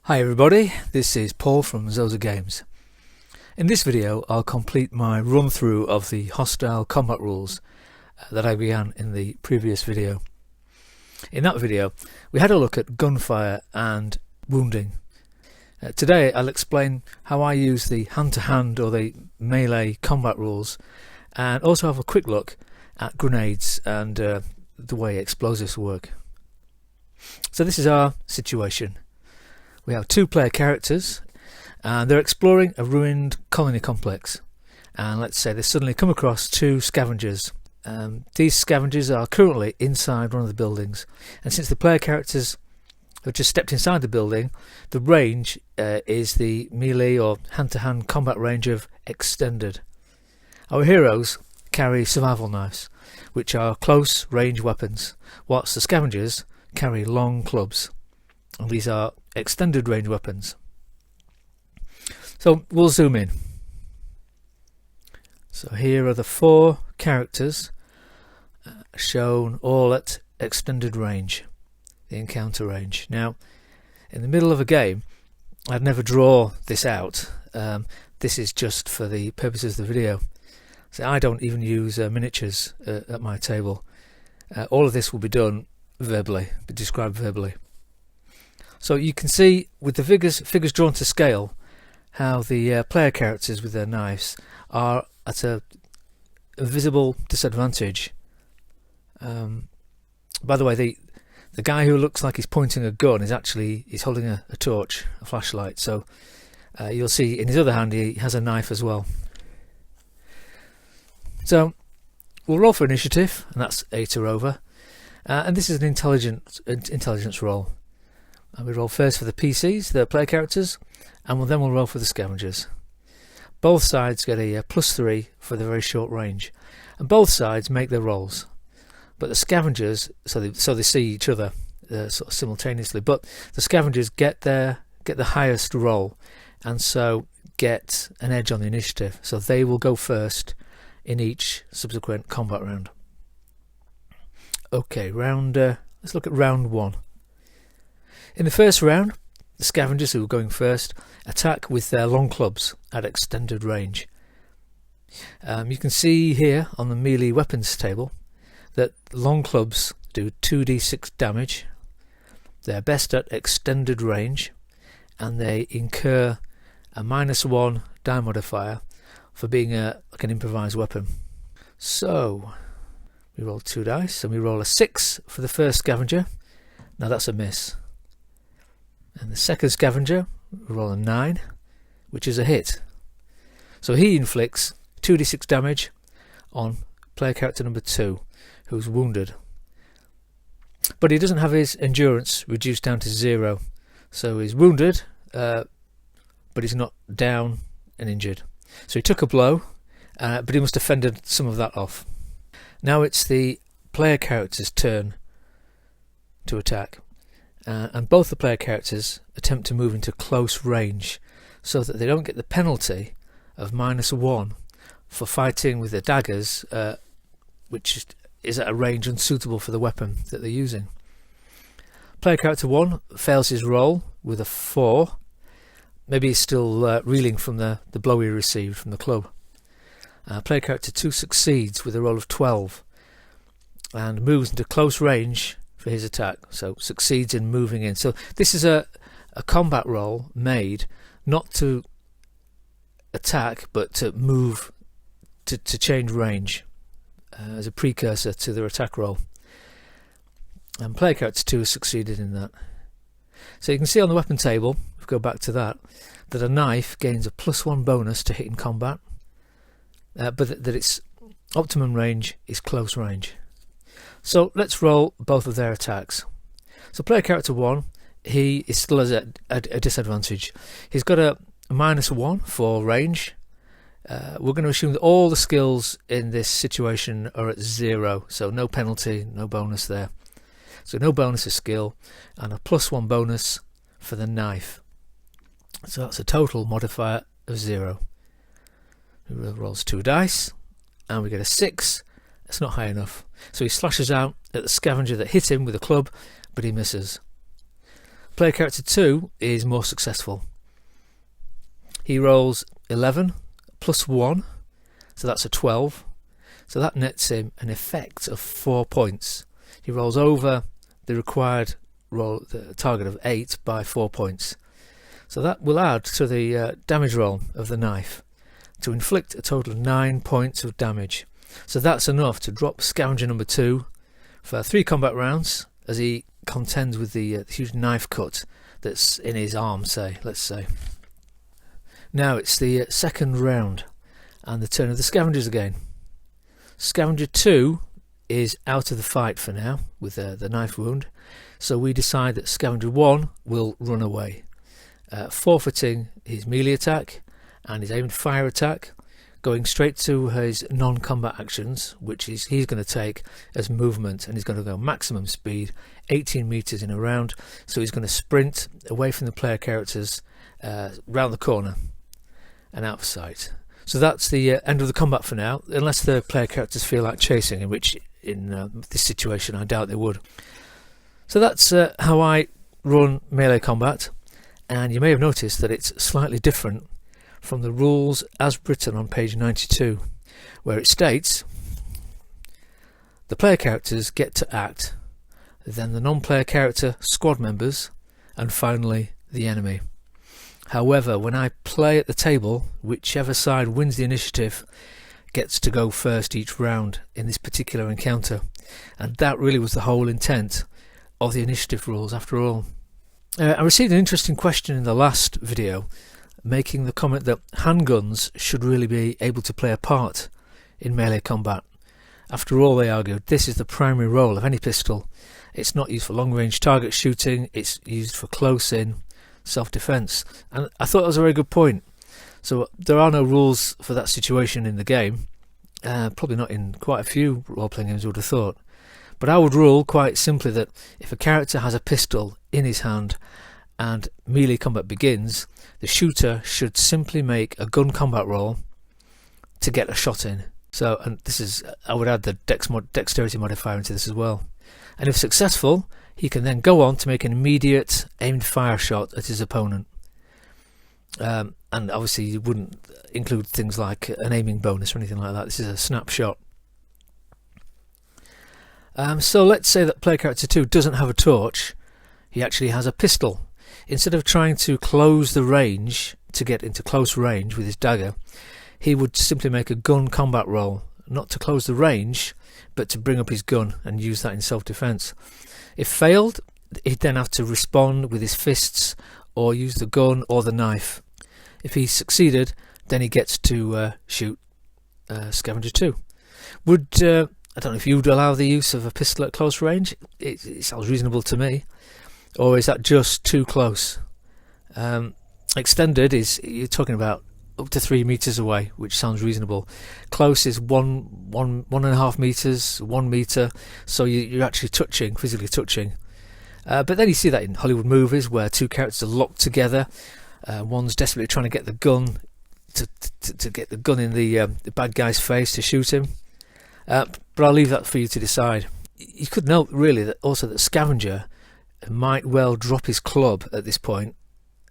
Hi everybody, this is Paul from Zozer Games. In this video I'll complete my run through of the hostile combat rules that I began in the previous video. In that video we had a look at gunfire and wounding. Today I'll explain how I use the hand-to-hand or the melee combat rules, and also have a quick look at grenades and the way explosives work. So this is our situation. We have two player characters and they're exploring a ruined colony complex, and let's say they suddenly come across two scavengers. These scavengers are currently inside one of the buildings, and since the player characters have just stepped inside the building, the range is the melee or hand-to-hand combat range of extended. Our heroes carry survival knives, which are close range weapons, whilst the scavengers carry long clubs, and these are extended range weapons. So we'll zoom in. So here are the four characters shown all at extended range, the encounter range. Now in the middle of a game I'd never draw this out. This is just for the purposes of the video. So I don't even use miniatures at my table. All of this will be done verbally, be described verbally. So you can see with the figures drawn to scale how the player characters with their knives are at a visible disadvantage. By the way, the guy who looks like he's pointing a gun is actually holding a torch, a flashlight. So you'll see in his other hand he has a knife as well. So we'll roll for initiative, and that's 8 or over. And this is an intelligence roll. And we roll first for the PCs, the player characters, and then we'll roll for the scavengers. Both sides get a +3 for the very short range, and both sides make their rolls. But the scavengers, so they see each other sort of simultaneously. But the scavengers get the highest roll, and so get an edge on the initiative. So they will go first in each subsequent combat round. Okay, let's look at round 1. In the first round, the scavengers, who are going first, attack with their long clubs at extended range. You can see here on the melee weapons table that long clubs do 2d6 damage. They're best at extended range, and they incur a -1 die modifier for being like an improvised weapon. So we roll 2 dice, and we roll a 6 for the first scavenger. Now that's a miss. And the second scavenger, we roll a 9, which is a hit. So he inflicts 2d6 damage on player character number 2, who's wounded. But he doesn't have his endurance reduced down to 0. So he's wounded, but he's not down and injured. So he took a blow, but he must have fended some of that off. Now it's the player character's turn to attack. And both the player characters attempt to move into close range so that they don't get the penalty of -1 for fighting with their daggers, which is at a range unsuitable for the weapon that they're using. Player character 1 fails his roll with a 4. Maybe he's still reeling from the blow he received from the club. Player character 2 succeeds with a roll of 12 and moves into close range for his attack, so succeeds in moving in. So this is a combat roll made not to attack but to move, to change range as a precursor to their attack roll. And player character 2 has succeeded in that. So you can see on the weapon table, if we go back to that a knife gains a +1 bonus to hit in combat, but that its optimum range is close range. So let's roll both of their attacks. So player character 1, he is still at a disadvantage. He's got a -1 for range. We're going to assume that all the skills in this situation are at 0, so no penalty, no bonus there. So no bonus of skill, and a +1 bonus for the knife. So that's a total modifier of 0. He rolls 2 dice, and we get a 6. It's not high enough. So he slashes out at the scavenger that hit him with a club, but he misses. Player character 2 is more successful. He rolls 11 plus 1, so that's a 12. So that nets him an effect of 4 points. He rolls over the required roll, the target of 8 by 4 points. So that will add to the damage roll of the knife to inflict a total of 9 points of damage. So that's enough to drop Scavenger number 2 for 3 combat rounds as he contends with the huge knife cut that's in his arm, let's say. Now it's the second round and the turn of the Scavengers again. Scavenger 2 is out of the fight for now with the knife wound, so we decide that Scavenger 1 will run away, forfeiting his melee attack and his aimed fire attack, going straight to his non-combat actions, which he's going to take as movement, and he's going to go maximum speed, 18 meters in a round. So he's going to sprint away from the player characters, round the corner and out of sight. So that's the end of the combat for now, unless the player characters feel like chasing, in which in this situation I doubt they would. So that's how I run melee combat, and you may have noticed that it's slightly different from the rules as written on page 92, where it states the player characters get to act, then the non-player character squad members, and finally the enemy. However, when I play at the table, whichever side wins the initiative gets to go first each round in this particular encounter, and that really was the whole intent of the initiative rules after all. I received an interesting question in the last video, making the comment that handguns should really be able to play a part in melee combat. After all, they argued, this is the primary role of any pistol. It's not used for long-range target shooting, it's used for close-in self-defense. And I thought that was a very good point. So there are no rules for that situation in the game, probably not in quite a few role-playing games, I would have thought. But I would rule quite simply that if a character has a pistol in his hand and melee combat begins, the shooter should simply make a gun combat roll to get a shot in. So, and this is, I would add the dexterity modifier into this as well. And if successful, he can then go on to make an immediate aimed fire shot at his opponent. And obviously you wouldn't include things like an aiming bonus or anything like that. This is a snapshot. So let's say that player character 2 doesn't have a torch, he actually has a pistol. Instead of trying to close the range to get into close range with his dagger, he would simply make a gun combat roll, not to close the range, but to bring up his gun and use that in self-defense. If failed, he'd then have to respond with his fists or use the gun or the knife. If he succeeded, then he gets to shoot Scavenger 2. I don't know if you'd allow the use of a pistol at close range. It sounds reasonable to me. Or is that just too close? Extended is, you're talking about up to 3 meters away, which sounds reasonable. Close is 1.5 meters, 1 meter, so you're actually touching, physically touching. But then you see that in Hollywood movies where two characters are locked together. One's desperately trying to get the gun to get the gun in the bad guy's face to shoot him. But I'll leave that for you to decide. You could note really that also that Scavenger might well drop his club at this point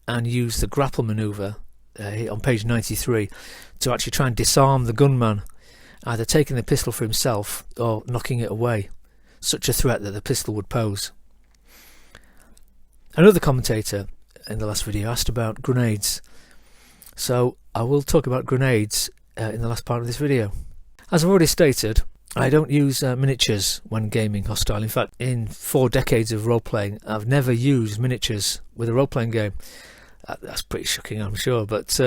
and use the grapple maneuver on page 93 to actually try and disarm the gunman, either taking the pistol for himself or knocking it away, such a threat that the pistol would pose. Another commentator in the last video asked about grenades, so I will talk about grenades in the last part of this video. As I've already stated, I don't use miniatures when gaming Hostile. In fact, in 4 decades of role-playing, I've never used miniatures with a role-playing game. That's pretty shocking, I'm sure, but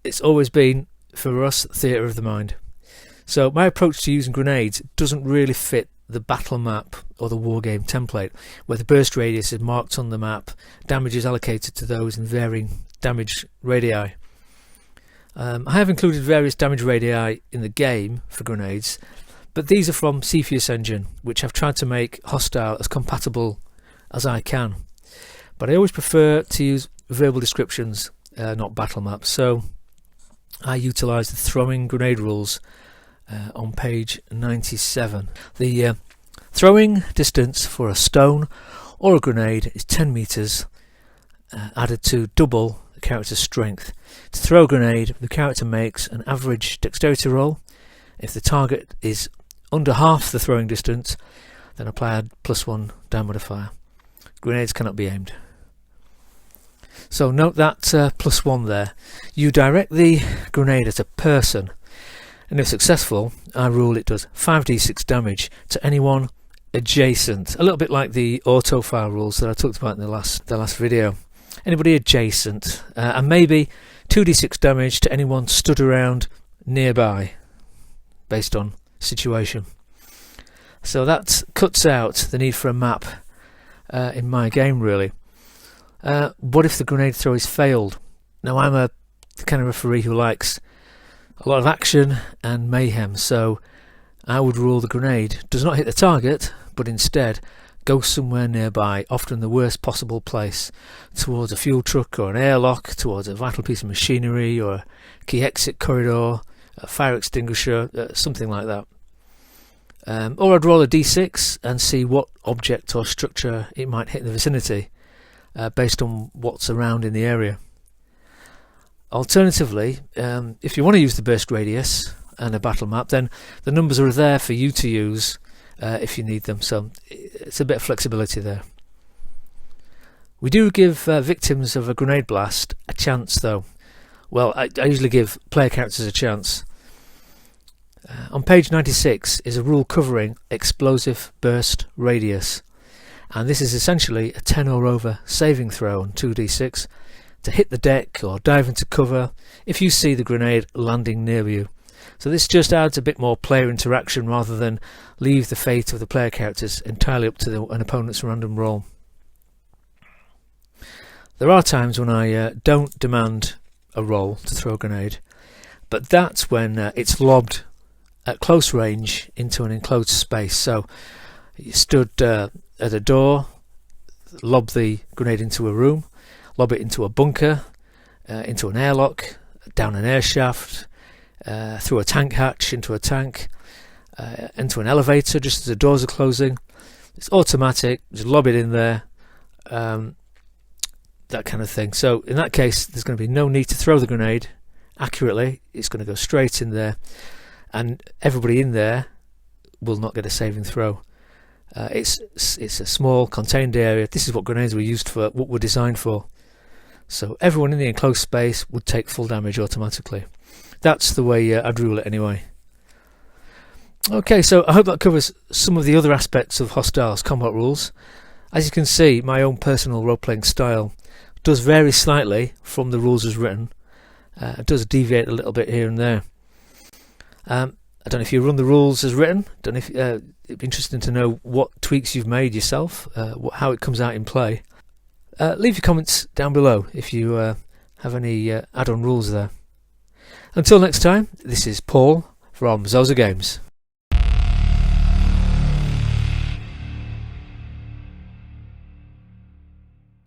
it's always been, for us, theatre of the mind. So my approach to using grenades doesn't really fit the battle map or the wargame template, where the burst radius is marked on the map, damage is allocated to those in varying damage radii. I have included various damage radii in the game for grenades, but these are from Cepheus Engine, which I've tried to make Hostile as compatible as I can. But I always prefer to use verbal descriptions, not battle maps, so I utilise the throwing grenade rules on page 97. The throwing distance for a stone or a grenade is 10 meters added to double the character's strength. To throw a grenade, the character makes an average dexterity roll. If the target is under half the throwing distance, then apply a +1 down modifier. Grenades cannot be aimed. So note that +1 there. You direct the grenade at a person, and if successful, I rule it does 5d6 damage to anyone adjacent. A little bit like the auto fire rules that I talked about in the last video. Anybody adjacent, and maybe 2d6 damage to anyone stood around nearby, based on situation. So that cuts out the need for a map in my game, really. What if the grenade throw is failed? Now, I'm the kind of referee who likes a lot of action and mayhem, so I would rule the grenade does not hit the target, but instead goes somewhere nearby, often the worst possible place, towards a fuel truck or an airlock, towards a vital piece of machinery or a key exit corridor, a fire extinguisher, something like that. Or I'd roll a d6 and see what object or structure it might hit in the vicinity, based on what's around in the area. Alternatively, if you want to use the burst radius and a battle map, then the numbers are there for you to use if you need them, so it's a bit of flexibility there. We do give victims of a grenade blast a chance, though. Well, I usually give player characters a chance. On page 96 is a rule covering explosive burst radius, and this is essentially a 10 or over saving throw on 2d6 to hit the deck or dive into cover if you see the grenade landing near you. So this just adds a bit more player interaction rather than leave the fate of the player characters entirely up to an opponent's random roll. There are times when I don't demand a roll to throw a grenade, but that's when it's lobbed at close range into an enclosed space. So you stood at a door, lob the grenade into a room, lob it into a bunker, into an airlock, down an air shaft, through a tank hatch into a tank, into an elevator just as the doors are closing. It's automatic, just lob it in there, that kind of thing. So in that case, there's going to be no need to throw the grenade accurately. It's going to go straight in there, and everybody in there will not get a saving throw. It's a small contained area. This is what grenades were used for, what were designed for. So everyone in the enclosed space would take full damage automatically. That's the way I'd rule it anyway. Okay, so I hope that covers some of the other aspects of Hostile's combat rules. As you can see, my own personal role-playing style does vary slightly from the rules as written. It does deviate a little bit here and there. I don't know if you run the rules as written. Don't know if it'd be interesting to know what tweaks you've made yourself, how it comes out in play. Leave your comments down below if you have any add-on rules there. Until next time, this is Paul from Zozer Games.